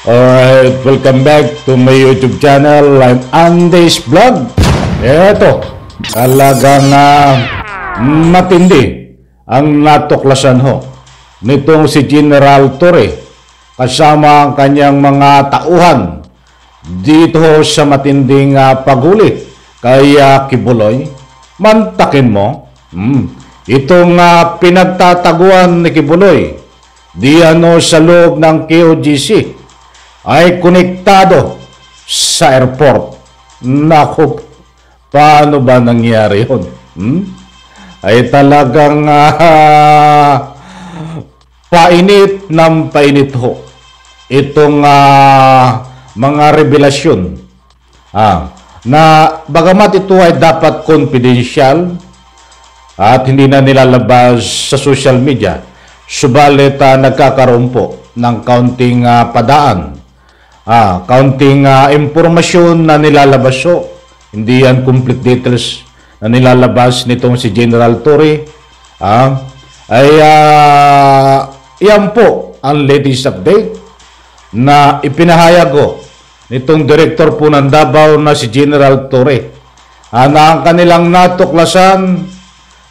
Alright, welcome back to my YouTube channel. I'm Andy's Vlog. Eto, talagang matindi ang natuklasan ho nitong si General Torre kasama ang kanyang mga tauhan dito ho sa matinding paghuli kay Kibuloy. Mantakin mo, itong pinagtataguan ni Kibuloy diyan sa loob ng KOGC ay konektado sa airport. Naku, paano ba nangyari yun? Ay talagang painit ng painit ho itong mga revelasyon na bagamat ito ay dapat confidential at hindi na nilalabas sa social media, subalit nagkakaroon po ng kaunting padaan, kaunting impormasyon na nilalabas ho. Hindi yan complete details na nilalabas nitong si General Torre. Yan po ang latest update na ipinahayag ko nitong director po ng Davao na si General Torre, na ang kanilang natuklasan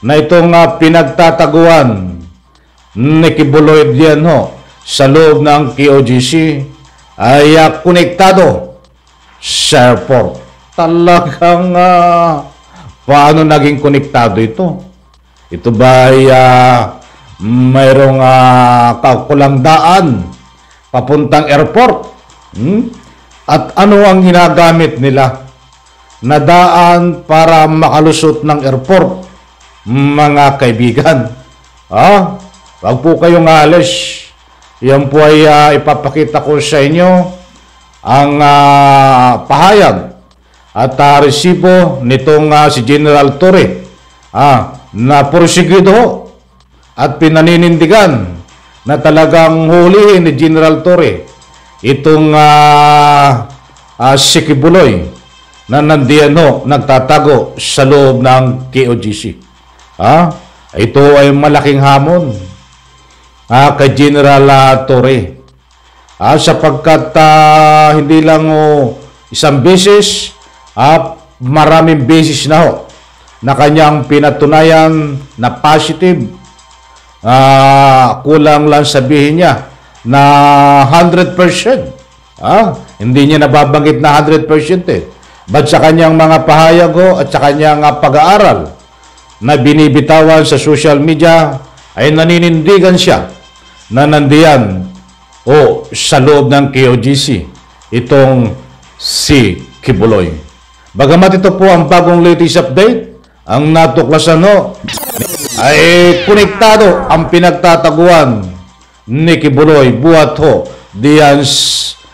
na itong pinagtataguan ni Kibuloy diyan ho sa loob ng KOGC ay konektado sa airport. Talagang paano naging konektado ito? Ito ba ay mayroong kaukulang daan papuntang airport? At ano ang ginagamit nila na daan para makalusot ng airport, mga kaibigan? Wag po kayong alis. Yan po ay ipapakita ko sa inyo ang pahayag at resibo nitong si General Torre na porsigido at pinaninindigan na talagang hulihin ni General Torre itong si Kibuloy na nandiyan ho, nagtatago sa loob ng KOGC. Ito ay malaking hamon kay General Torre, sapagkat hindi lang isang beses, maraming beses na ho na kanyang pinatunayan na positive. Kulang lang sabihin niya na 100%. Hindi niya nababanggit na 100% But sa kanyang mga pahayag at sa kanyang pag-aaral na binibitawan sa social media ay naninindigan siya na nandiyan sa loob ng KOGC itong si Kibuloy. Bagamat ito po ang bagong latest update, ang natuklasan ay konektado ang pinagtataguan ni Kibuloy buhat diyan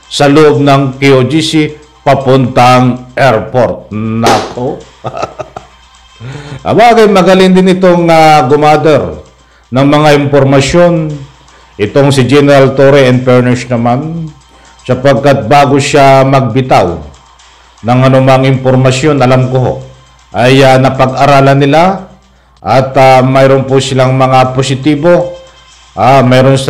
sa loob ng KOGC papuntang airport. Nako. Abagay, magaling din itong gumather ng mga impormasyon itong si General Torre, in fairness naman, sapagkat bago siya magbitaw ng anumang impormasyon, alam ko ay napag-aralan nila at mayroon po silang mga positibo. Mayroon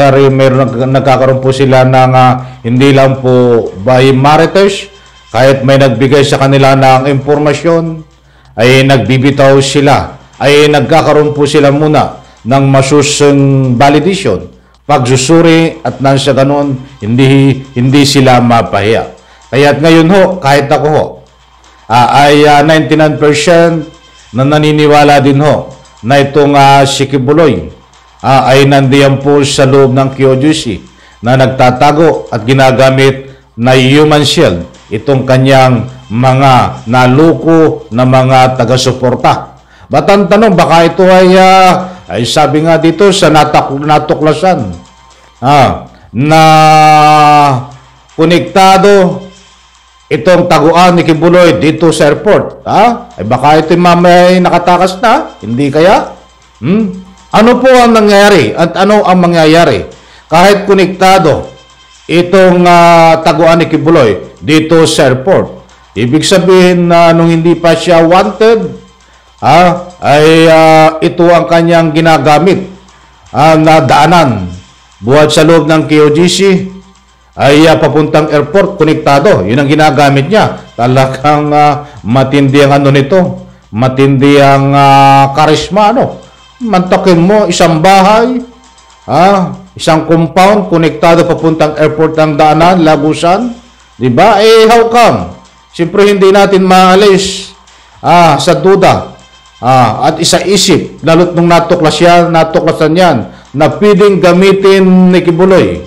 nagkakaroon po sila ng hindi lang po by marites, kahit may nagbigay sa kanila ng impormasyon ay nagbibitaw sila, ay nagkakaroon po sila muna ng masusing validation, pagsusuri, at nang sa ganun hindi sila mapahiya. Kaya ngayon kahit ako ay 99% na naniniwala din na itong si Kibuloy ay nandiyan po sa loob ng KOGC na nagtatago at ginagamit na human shield itong kanyang mga naluko na mga taga-suporta. Ba't ang tanong, baka ito ay sabi nga dito sa natuklasan na konektado itong taguan ni Kibuloy dito sa airport. Ay baka ito mamay nakatakas na, hindi kaya? Ano po ang nangyayari at ano ang mangyayari kahit konektado itong taguan ni Kibuloy dito sa airport? Ibig sabihin na nung hindi pa siya wanted, ay ito ang kanyang ginagamit na daanan buhat sa loob ng KOGC ay papuntang airport, konektado. Yun ang ginagamit niya. Talagang matindi ang ano nito. Matindi ang karisma, ano. Mantakin mo, isang bahay, isang compound, konektado papuntang airport ng daanan, lagusan. Diba? How come? Siyempre hindi natin maalis sa duda at isa-isip, lalo't nung natuklasan yan, na pwedeng gamitin ni Kibuloy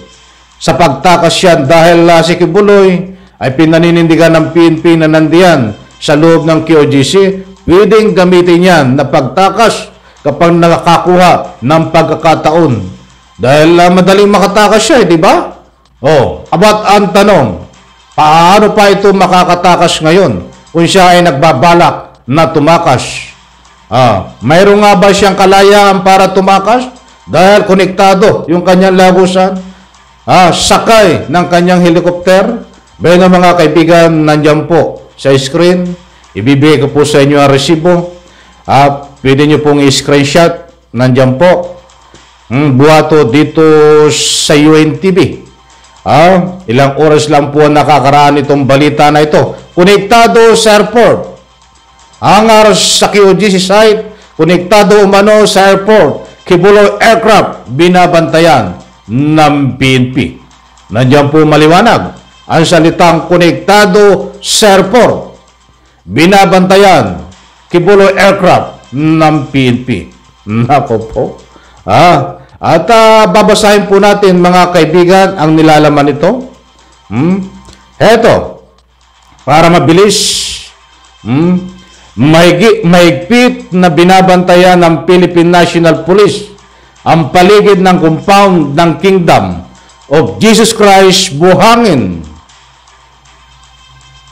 sa pagtakas yan dahil si Kibuloy ay pinaninindigan ng PNP na nandiyan sa loob ng QOGC, pwedeng gamitin yan na pagtakas kapag nakakakuha ng pagkakataon. Dahil madaling makatakas siya, di ba? About ang tanong, paano pa ito makakatakas ngayon kung siya ay nagbabalak na tumakas? Mayroon nga ba siyang kalayaan para tumakas? Dahil konektado yung kanyang lagusan, sakay ng kanyang helikopter. Bayan ng mga kaibigan, nandyan po sa screen. Ibibigay ko po sa inyo ang resibo. Pwede nyo pong i-screenshot. Nandyan po. Buhato dito sa UNTV. Ilang oras lang po nakakaraan itong balita na ito. Konektado sa airport. Hangar sa QOGC site. Konektado umano sa airport. Kibuloy aircraft binabantayan ng PNP. Nandiyan po maliwanag ang salitang konektado sa airport. Binabantayan Kibuloy aircraft ng PNP. Nako po. At babasahin po natin mga kaibigan ang nilalaman nito. Heto, para mabilis. Mahigpit na binabantayan ng Philippine National Police ang paligid ng compound ng Kingdom of Jesus Christ, Buhangin.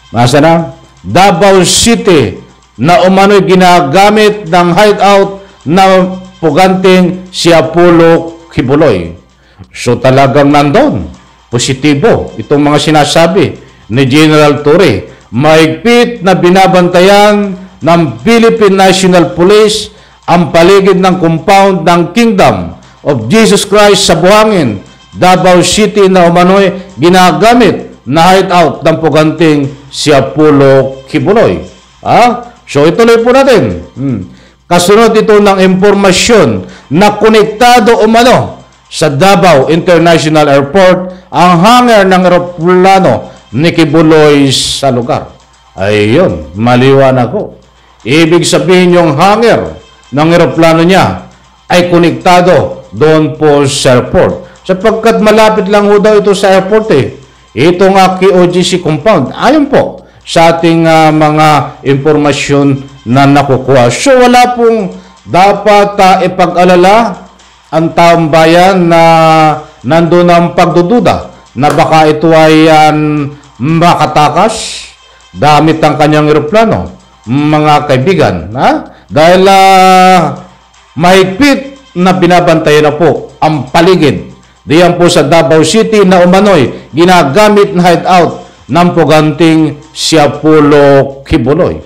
Nasa na? Davao City na umano'y ginagamit ng hideout na puganting si Apollo Kibuloy. So talagang nandun. Positibo itong mga sinasabi ni General Torre. Mahigpit na binabantayan ng Philippine National Police ang paligid ng compound ng Kingdom of Jesus Christ sa Buhangin, Davao City na umano'y ginagamit na hideout ng puganting si Apollo Kibuloy. So ituloy po natin. Kasunod ito ng impormasyon na konektado umano sa Davao International Airport ang hangar ng eroplano ni Kibuloy sa lugar. Ayun, maliwanag ko. Ibig sabihin yung hangar ng eroplano niya ay konektado doon po sa airport. Sapagkat malapit lang ho daw ito sa airport Ito nga QOGC compound. Ayon po sa ating mga impormasyon na nakukuha. So wala pong dapat ipag-alala ang taong bayan na nandun ang pagdududa na baka ito ay makatakas damit ang kanyang eroplano. Mga kaibigan, dahil mahigpit na binabantayan na po ang paligid diyan po sa Davao City na umano'y ginagamit na hideout ng puganting si Apollo Kibuloy.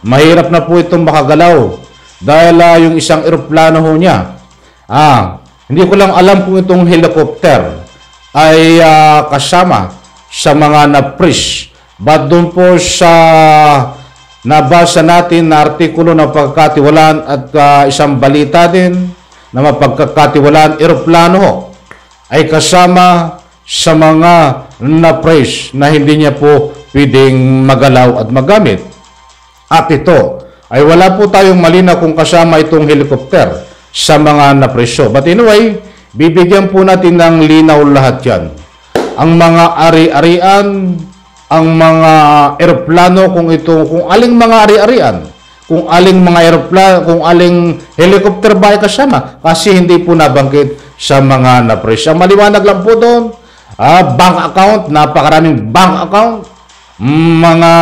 Mahirap na po itong makagalaw dahil yung isang eroplano ho niya. Hindi ko lang alam kung itong helicopter ay kasama sa mga na-freeze. But doon po sa nabasa natin na artikulo na pagkatiwalaan at isang balita din na mapagkakatiwalaan eroplano ho ay kasama sa mga na-freeze na hindi niya po pwedeng magalaw at magamit. At ito ay wala po tayong malinaw kung kasama itong helicopter sa mga na-freeze. But anyway, bibigyan po natin ng linaw lahat yan. Ang mga ari-arian, ang mga eroplano, kung aling mga ari-arian, kung aling mga eroplano, kung aling helicopter ba ay kasama, kasi hindi po nabanggit sa mga na-freeze. Ang maliwanag lang po doon, bank account, napakaraming bank account, mga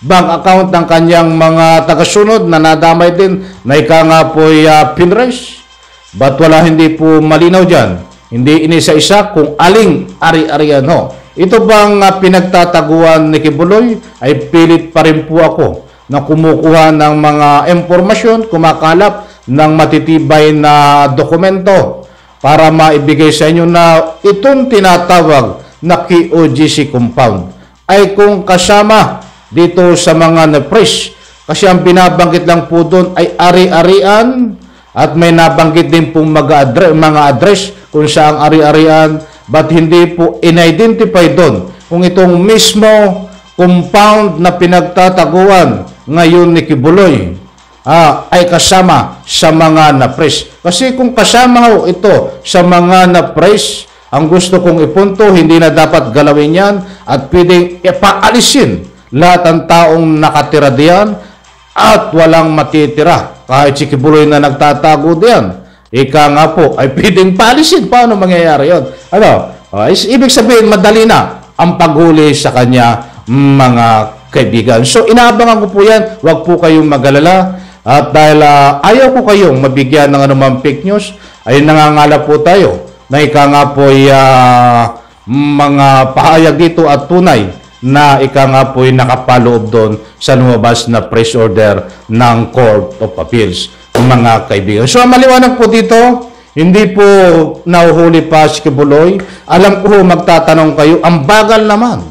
bank account ng kanyang mga tagasunod na nadamay din na ika nga po pinraise. But wala, hindi po malinaw dyan. Hindi inisa-isa kung aling ari-arian ho. Ito bang pinagtataguan ni Kibuloy ay pilit pa rin po ako na kumukuha ng mga impormasyon, kumakalap ng matitibay na dokumento para maibigay sa inyo na itong tinatawag na KOGC compound ay kung kasama dito sa mga na-fresh. Kasi ang binabanggit lang po doon ay ari-arian at may nabanggit din pong mga address kung saang ari-arian, but hindi po in-identify doon kung itong mismo compound na pinagtataguan ngayon ni Kibuloy ay kasama sa mga na-fresh. Kasi kung kasama ho ito sa mga na-fresh, ang gusto kong ipunto, hindi na dapat galawin yan at pwedeng ipaalisin lahat ng taong nakatira diyan at walang matitira. Kahit si Kibuloy na nagtatago diyan, ika nga po, ay pwedeng paalisin. Paano mangyayari yun? Ibig sabihin, madali na ang paghuli sa kanya, mga kaibigan. So, inaabangan ko po yan. Huwag po kayong mag-alala. At dahil ayaw ko kayong mabigyan ng anumang fake news, ay nangangala po tayo na ika nga po ay mga pahayag dito at tunay na ika nga po ay nakapaloob doon sa lumabas na press order ng Court of Appeals, mga kaibigan. So, maliwanag po dito, hindi po nahuhuli pa si Kibuloy. Alam ko magtatanong kayo, ang bagal naman.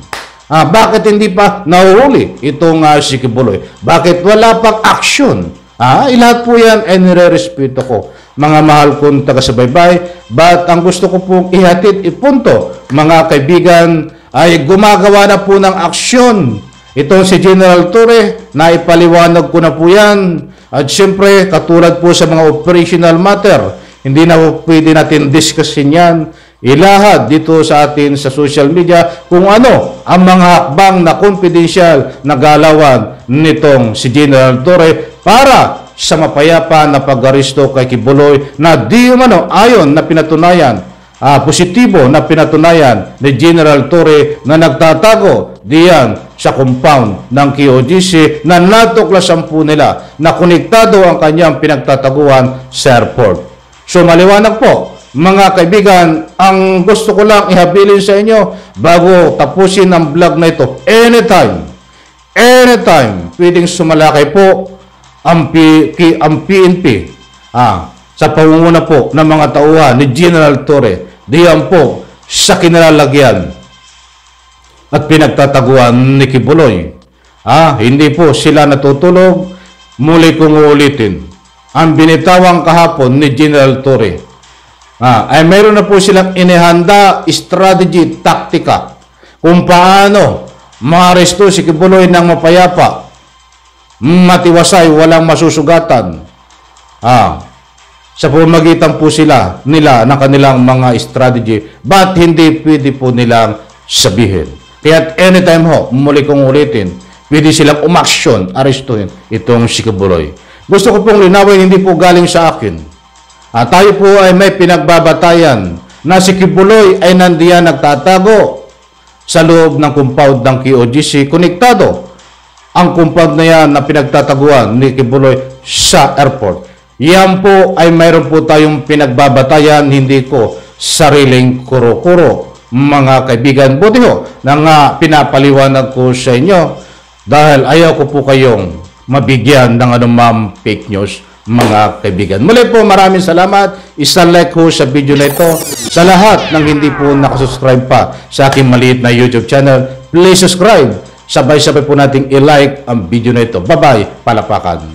Bakit hindi pa nahuhuli itong si Kibuloy? Bakit wala pang action? Lahat po yan ay nire-respeto ko, mga mahal kong taga-subaybay. But ang gusto ko pong ihatid, ipunto, mga kaibigan, ay gumagawa na po ng aksyon. Itong si General Torre, na ipaliwanag ko na po yan. At siyempre, katulad po sa mga operational matter, hindi na po pwede natin discussin yan. Ilahad dito sa atin sa social media kung ano ang mga hakbang na confidential na galawan nitong si General Torre para sa mapayapa na pag-aristo kay Kibuloy na di umano ayon na pinatunayan, positibo na pinatunayan ni General Torre na nagtatago diyan sa compound ng KOGC na natuklasan po nila na konektado ang kanyang pinagtataguan sa airport. So maliwanag po, mga kaibigan, ang gusto ko lang ihabilin sa inyo bago tapusin ang vlog na ito, anytime, pwedeng sumalakay po ang PNP sa pangunguna po ng mga tauhan ni General Torre diyan po sa kinalalagyan at pinagtataguan ni Kibuloy. Hindi po sila natutulog. Muli kong uulitin, ang binitawang kahapon ni General Torre ay mayroon na po silang inihanda strategy, taktika kung paano maaresto si Kibuloy ng mapayapa, matiwasay, walang masusugatan. Sa pamagitan po nila ng kanilang mga strategy, but hindi pwede po nilang sabihin. Kaya anytime ho, muli kong ulitin, pwede silang umaksyon, arestuhin itong si Kibuloy. Gusto ko pong linawin, hindi po galing sa akin. Tayo po ay may pinagbabatayan na si Kibuloy ay nandiyan nagtatago sa loob ng compound ng KOGC. Konektado ang compound na yan na pinagtataguan ni Kibuloy sa airport. Yan po ay mayroon po tayong pinagbabatayan, hindi ko sariling kuro-kuro, mga kaibigan. Buti ho na pinapaliwanag ko sa inyo dahil ayaw ko po kayong mabigyan ng anumang fake news, mga kaibigan. Muli po, maraming salamat. Isa-like ko sa video na ito. Sa lahat ng hindi po nakasubscribe pa sa aking maliit na YouTube channel, please subscribe. Sabay-sabay po nating i-like ang video na ito. Bye-bye. Palapakan.